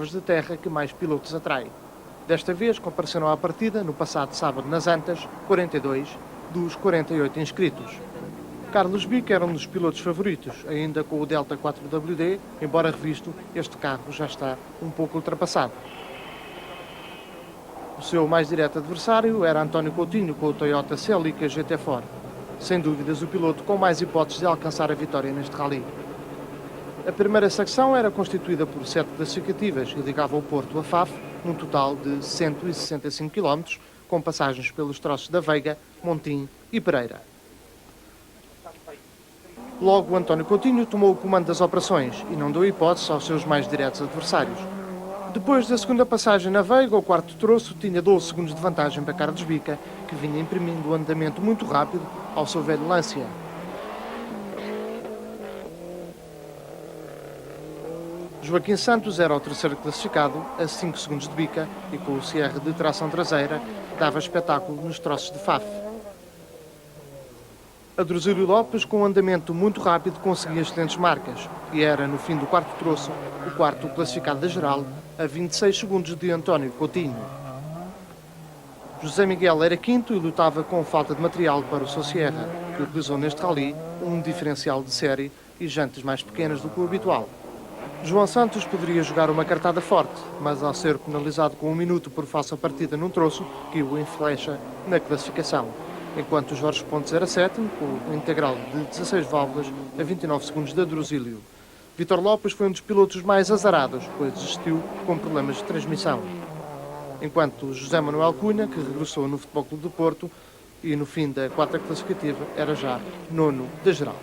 provas de terra que mais pilotos atrai. Desta vez compareceram à partida, no passado sábado nas Antas, 42 dos 48 inscritos. Carlos Bica era um dos pilotos favoritos, ainda com o Delta 4WD, embora revisto, este carro já está um pouco ultrapassado. O seu mais direto adversário era António Coutinho com o Toyota Celica GT4. Sem dúvidas o piloto com mais hipóteses de alcançar a vitória neste rally. A primeira secção era constituída por 7 classificativas e ligava o Porto a Faf, num total de 165 km, com passagens pelos troços da Veiga, Montim e Pereira. Logo, António Coutinho tomou o comando das operações e não deu hipótese aos seus mais diretos adversários. Depois da segunda passagem na Veiga, o quarto troço tinha 12 segundos de vantagem para Carlos Bica, que vinha imprimindo um andamento muito rápido ao seu velho Lancia. Joaquim Santos era o terceiro classificado, a 5 segundos de Bica, e com o Sierra de tração traseira, dava espetáculo nos troços de Faf. Adruzílio Lopes, com um andamento muito rápido, conseguia excelentes marcas, e era, no fim do quarto troço, o quarto classificado da geral, a 26 segundos de António Coutinho. José Miguel era quinto e lutava com falta de material para o seu Sierra, que utilizou neste rally um diferencial de série e jantes mais pequenas do que o habitual. João Santos poderia jogar uma cartada forte, mas ao ser penalizado com 1 minuto por falsa partida num troço, caiu em flecha na classificação, enquanto Jorge Pontes era sétimo, com um integral de 16 válvulas a 29 segundos de Adruzílio. Vítor Lopes foi um dos pilotos mais azarados, pois desistiu com problemas de transmissão. Enquanto José Manuel Cunha, que regressou no Futebol Clube do Porto e no fim da quarta classificativa era já nono da geral.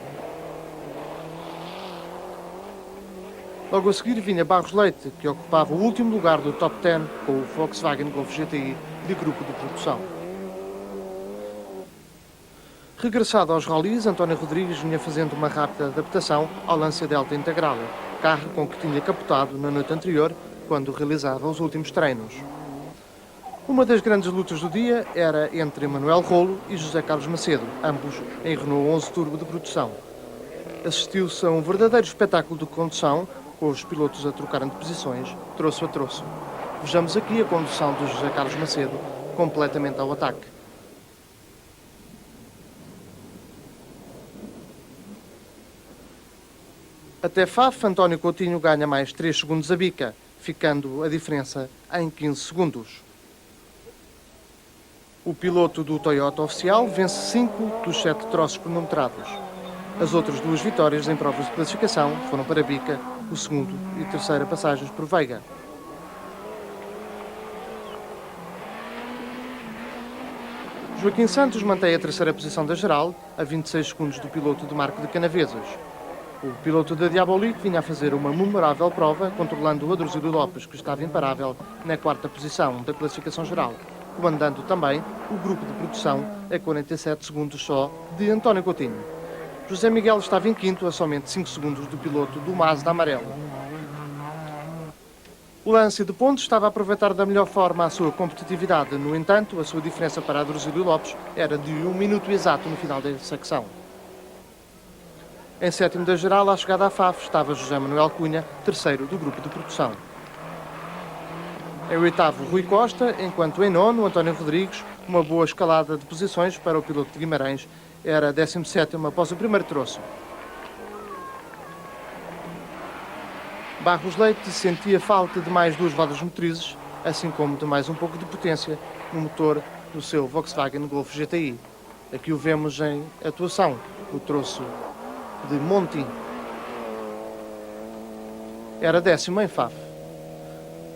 Logo a seguir vinha Barros Leite, que ocupava o último lugar do top 10 com o Volkswagen Golf GTI de grupo de produção. Regressado aos rallies, António Rodrigues vinha fazendo uma rápida adaptação ao Lancia Delta Integral, carro com que tinha capotado na noite anterior, quando realizava os últimos treinos. Uma das grandes lutas do dia era entre Manuel Rolo e José Carlos Macedo, ambos em Renault 11 Turbo de produção. Assistiu-se a um verdadeiro espetáculo de condução, com os pilotos a trocarem de posições, troço a troço. Vejamos aqui a condução do José Carlos Macedo, completamente ao ataque. Até Faf, António Coutinho ganha mais 3 segundos a Bica, ficando a diferença em 15 segundos. O piloto do Toyota oficial vence 5 dos 7 troços cronometrados. As outras 2 vitórias em provas de classificação foram para Bica, o segundo e terceira passagens por Veiga. Joaquim Santos mantém a terceira posição da geral, a 26 segundos do piloto de Marco de Canavesas. O piloto da Diabolique vinha a fazer uma memorável prova, controlando o Adruzílio Lopes, que estava imparável na quarta posição da classificação geral, comandando também o grupo de produção a 47 segundos só de António Coutinho. José Miguel estava em quinto, a somente 5 segundos do piloto do Mazda amarelo. O Lancia de Pontes estava a aproveitar da melhor forma a sua competitividade, no entanto, a sua diferença para Adruzílio Lopes era de 1 minuto exato no final da secção. Em sétimo da geral, à chegada à Faf, estava José Manuel Cunha, terceiro do grupo de produção. Em oitavo, Rui Costa, enquanto em nono, António Rodrigues, uma boa escalada de posições para o piloto de Guimarães, era 17º após o primeiro troço. Barros Leite sentia falta de mais 2 rodas motrizes, assim como de mais um pouco de potência no motor do seu Volkswagen Golf GTI. Aqui o vemos em atuação, o troço de Montim. Era 10º em Faf.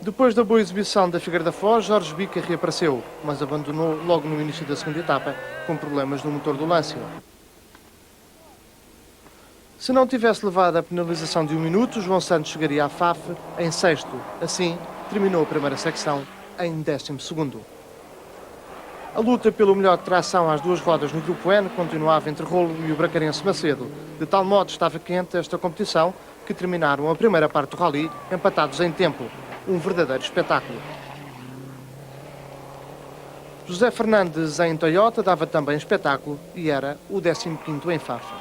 Depois da boa exibição da Figueira da Foz, Jorge Bica reapareceu, mas abandonou logo no início da segunda etapa, com problemas no motor do Lancia. Se não tivesse levado a penalização de 1 minuto, João Santos chegaria à Faf em sexto. Assim, terminou a primeira secção em 12º. A luta pelo melhor tração às 2 rodas no Grupo N continuava entre Rolo e o bracarense Macedo. De tal modo estava quente esta competição que terminaram a primeira parte do rally empatados em tempo. Um verdadeiro espetáculo. José Fernandes em Toyota dava também espetáculo e era o 15º em Fafa.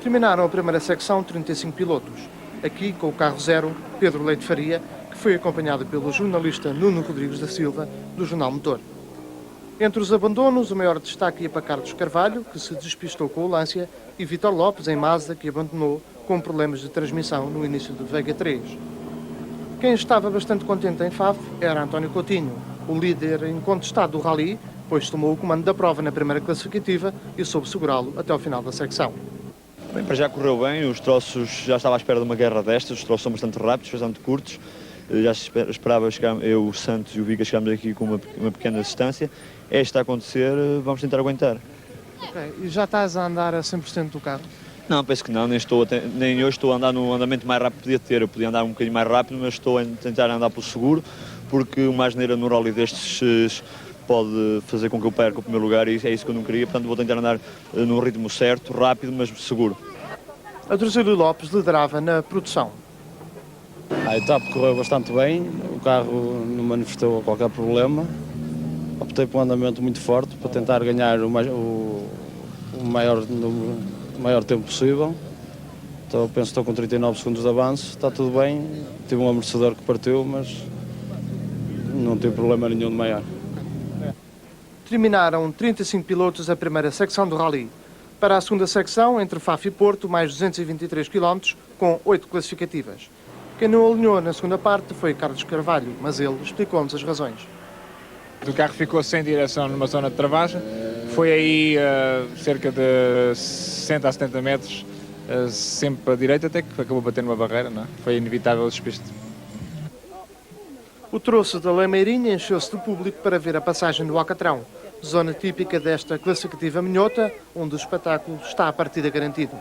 Terminaram a primeira secção 35 pilotos. Aqui, com o carro zero, Pedro Leite Faria, que foi acompanhado pelo jornalista Nuno Rodrigues da Silva, do Jornal Motor. Entre os abandonos, o maior destaque ia para Carlos Carvalho, que se despistou com o Lancia, e Vítor Lopes, em Mazda, que abandonou com problemas de transmissão no início do Vega 3. Quem estava bastante contente em Faf era António Coutinho, o líder incontestado do rally, pois tomou o comando da prova na primeira classificativa e soube segurá-lo até ao final da secção. Bem, para já correu bem, os troços, já estava à espera de uma guerra destas, os troços são bastante rápidos, bastante curtos. Já esperava chegar, eu, o Santos e o Bica chegámos aqui com uma pequena distância. É isto a acontecer, vamos tentar aguentar. Ok, e já estás a andar a 100% do carro? Não, penso que não, nem hoje estou a andar no andamento mais rápido que podia ter. Eu podia andar um bocadinho mais rápido, mas estou a tentar andar pelo seguro, porque uma asneira no rally destes pode fazer com que eu perca o primeiro lugar e é isso que eu não queria. Portanto, vou tentar andar num ritmo certo, rápido, mas seguro. Adruzílio Lopes liderava na produção. A etapa correu bastante bem, o carro não manifestou qualquer problema. Optei por um andamento muito forte para tentar ganhar o maior tempo possível. Então, penso que estou com 39 segundos de avanço, está tudo bem. Tive um amortecedor que partiu, mas não tive problema nenhum de maior. Terminaram 35 pilotos a primeira secção do rally. Para a segunda secção, entre Faf e Porto, mais 223 km, com 8 classificativas. Quem não alinhou na segunda parte foi Carlos Carvalho, mas ele explicou-nos as razões. O carro ficou sem direção numa zona de travagem, foi aí cerca de 60 a 70 metros, sempre para a direita, até que acabou batendo uma barreira, não é? Foi inevitável o despiste. O troço da Lameirinha encheu-se de público para ver a passagem do Alcatrão, zona típica desta classificativa minhota, onde o espetáculo está à partida garantido.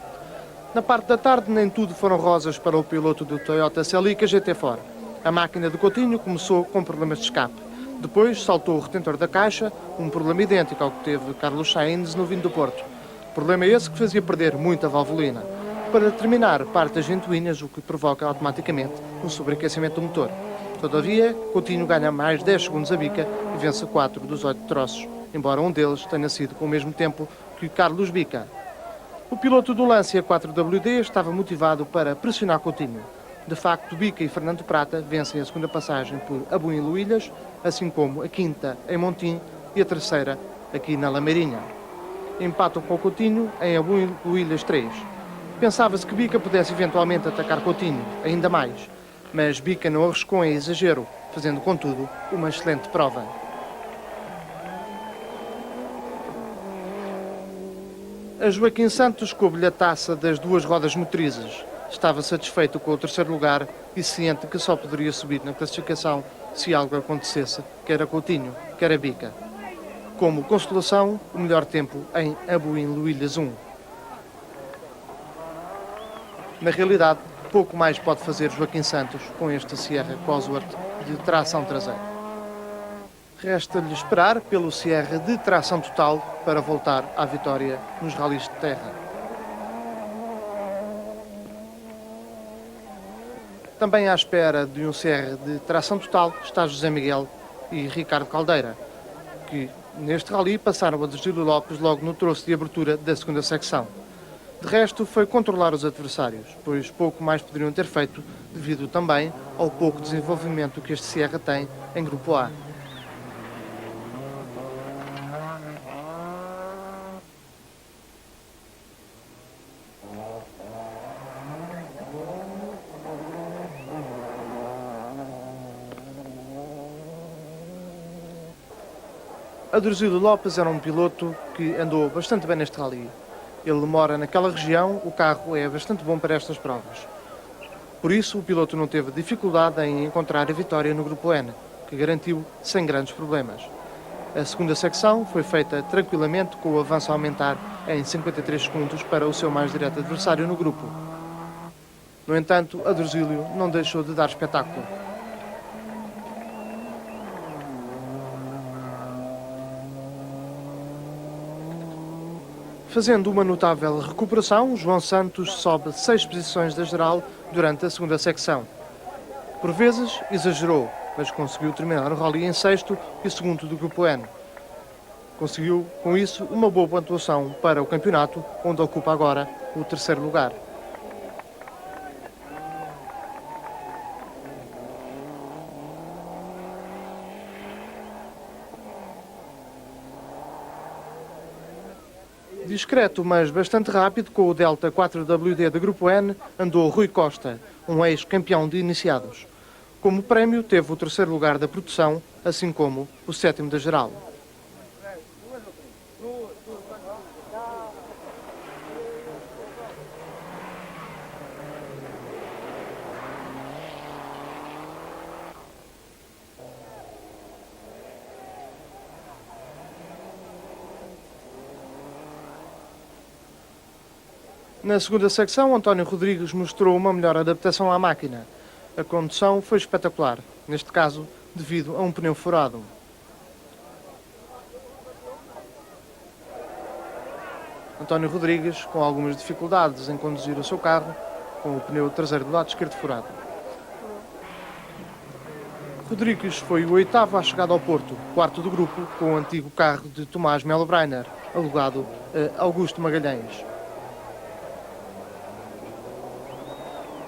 Na parte da tarde, nem tudo foram rosas para o piloto do Toyota Celica GT4. A máquina de Coutinho começou com problemas de escape. Depois saltou o retentor da caixa, um problema idêntico ao que teve Carlos Sainz no vindo do Porto. Problema esse que fazia perder muita valvolina. Para terminar, parte as ventoinhas, o que provoca automaticamente um sobreaquecimento do motor. Todavia, Coutinho ganha mais 10 segundos a bica e vence 4 dos 8 troços, embora um deles tenha sido com o mesmo tempo que Carlos Bica. O piloto do Lancia 4WD estava motivado para pressionar Coutinho. De facto, Bica e Fernando Prata vencem a segunda passagem por Abuim Luilhas, assim como a quinta em Montim e a terceira aqui na Lameirinha. Empatam com o Coutinho em Abuim Luilhas 3. Pensava-se que Bica pudesse eventualmente atacar Coutinho, ainda mais, mas Bica não arriscou em exagero, fazendo, contudo, uma excelente prova. A Joaquim Santos coube-lhe a taça das duas rodas motrizes. Estava satisfeito com o terceiro lugar e ciente que só poderia subir na classificação se algo acontecesse, quer a Coutinho, quer a Bica. Como consolação, o melhor tempo em Abuim Luilhas 1. Na realidade, pouco mais pode fazer Joaquim Santos com este Sierra Cosworth de tração traseira. Resta-lhe esperar pelo Sierra de tração total para voltar à vitória nos ralis de terra. Também à espera de um Sierra de tração total está José Miguel e Ricardo Caldeira, que neste rally passaram a Adruzílio Lopes logo no troço de abertura da segunda secção. De resto, foi controlar os adversários, pois pouco mais poderiam ter feito, devido também ao pouco desenvolvimento que este Sierra tem em Grupo A. Adruzílio Lopes era um piloto que andou bastante bem neste rally. Ele mora naquela região, o carro é bastante bom para estas provas. Por isso, o piloto não teve dificuldade em encontrar a vitória no Grupo N, que garantiu sem grandes problemas. A segunda secção foi feita tranquilamente, com o avanço a aumentar em 53 segundos para o seu mais direto adversário no grupo. No entanto, Adruzílio não deixou de dar espetáculo. Fazendo uma notável recuperação, João Santos sobe 6 posições da geral durante a segunda secção. Por vezes, exagerou, mas conseguiu terminar o rally em sexto e segundo do Grupo N. Conseguiu, com isso, uma boa pontuação para o campeonato, onde ocupa agora o terceiro lugar. Discreto, mas bastante rápido, com o Delta 4WD de Grupo N, andou Rui Costa, um ex-campeão de iniciados. Como prémio, teve o terceiro lugar da produção, assim como o sétimo da geral. Na segunda secção, António Rodrigues mostrou uma melhor adaptação à máquina. A condução foi espetacular, neste caso devido a um pneu furado. António Rodrigues, com algumas dificuldades em conduzir o seu carro, com o pneu traseiro do lado esquerdo furado. Rodrigues foi o oitavo à chegada ao Porto, quarto do grupo, com o antigo carro de Tomás Melo Breiner, alugado a Augusto Magalhães.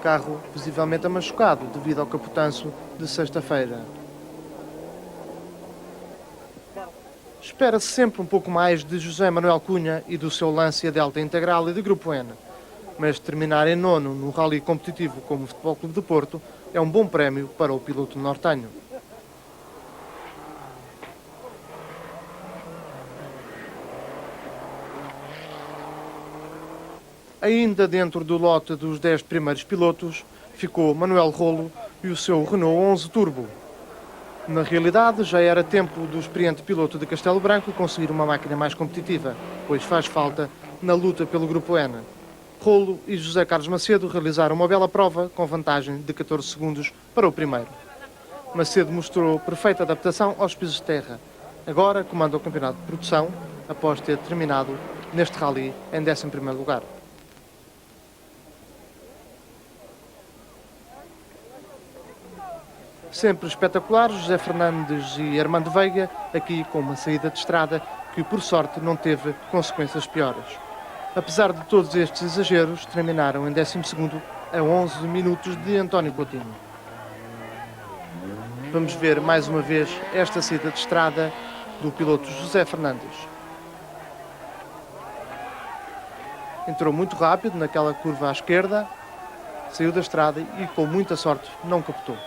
Carro visivelmente amachucado devido ao capotanço de sexta-feira. Espera-se sempre um pouco mais de José Manuel Cunha e do seu Lancia Delta Integral e de Grupo N, mas terminar em nono no rally competitivo como o Futebol Clube do Porto é um bom prémio para o piloto nortenho. Ainda dentro do lote dos 10 primeiros pilotos, ficou Manuel Rolo e o seu Renault 11 Turbo. Na realidade, já era tempo do experiente piloto de Castelo Branco conseguir uma máquina mais competitiva, pois faz falta na luta pelo Grupo N. Rolo e José Carlos Macedo realizaram uma bela prova com vantagem de 14 segundos para o primeiro. Macedo mostrou perfeita adaptação aos pisos de terra. Agora comanda o campeonato de produção, após ter terminado neste rally em 11º lugar. Sempre espetacular, José Fernandes e Armando Veiga, aqui com uma saída de estrada que, por sorte, não teve consequências piores. Apesar de todos estes exageros, terminaram em 12º a 11 minutos de António Coutinho. Vamos ver mais uma vez esta saída de estrada do piloto José Fernandes. Entrou muito rápido naquela curva à esquerda, saiu da estrada e, com muita sorte, não captou.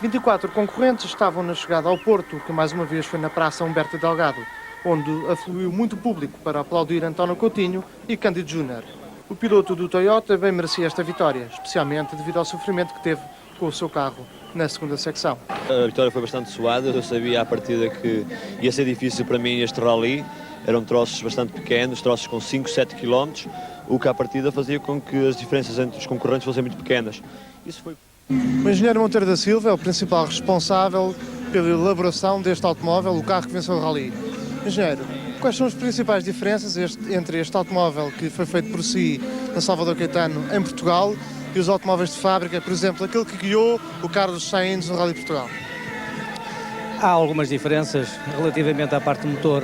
Os 24 concorrentes estavam na chegada ao Porto, que mais uma vez foi na Praça Humberto Delgado, onde afluiu muito público para aplaudir António Coutinho e Cândido Júnior. O piloto do Toyota bem merecia esta vitória, especialmente devido ao sofrimento que teve com o seu carro na segunda secção. A vitória foi bastante suada, eu sabia à partida que ia ser difícil para mim este rally. Eram troços bastante pequenos, troços com 5, 7 km, o que à partida fazia com que as diferenças entre os concorrentes fossem muito pequenas. Isso foi... O engenheiro Monteiro da Silva é o principal responsável pela elaboração deste automóvel, o carro que venceu o rally. Engenheiro, quais são as principais diferenças entre este automóvel que foi feito por si na Salvador Caetano em Portugal e os automóveis de fábrica, por exemplo, aquele que guiou o Carlos Sainz no Rally Portugal? Há algumas diferenças relativamente à parte do motor.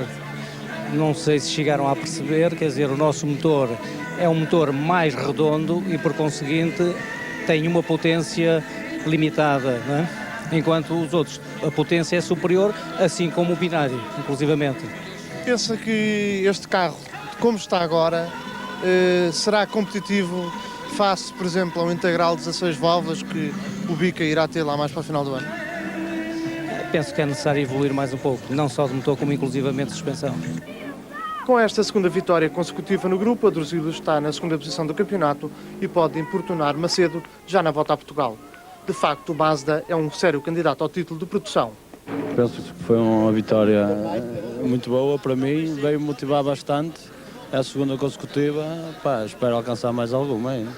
Não sei se chegaram a perceber, quer dizer, o nosso motor é um motor mais redondo e, por conseguinte, tem uma potência limitada, não é? Enquanto os outros, a potência é superior, assim como o binário, inclusivamente. Pensa que este carro, como está agora, será competitivo face, por exemplo, ao integral 16 válvulas que o Bica irá ter lá mais para o final do ano? Penso que é necessário evoluir mais um pouco, não só de motor, como inclusivamente de suspensão. Com esta segunda vitória consecutiva no grupo, a Druzilo está na segunda posição do campeonato e pode importunar Macedo já na volta a Portugal. De facto, o Mazda é um sério candidato ao título de produção. Penso que foi uma vitória muito boa para mim, veio-me motivar bastante. É a segunda consecutiva, espero alcançar mais alguma ainda.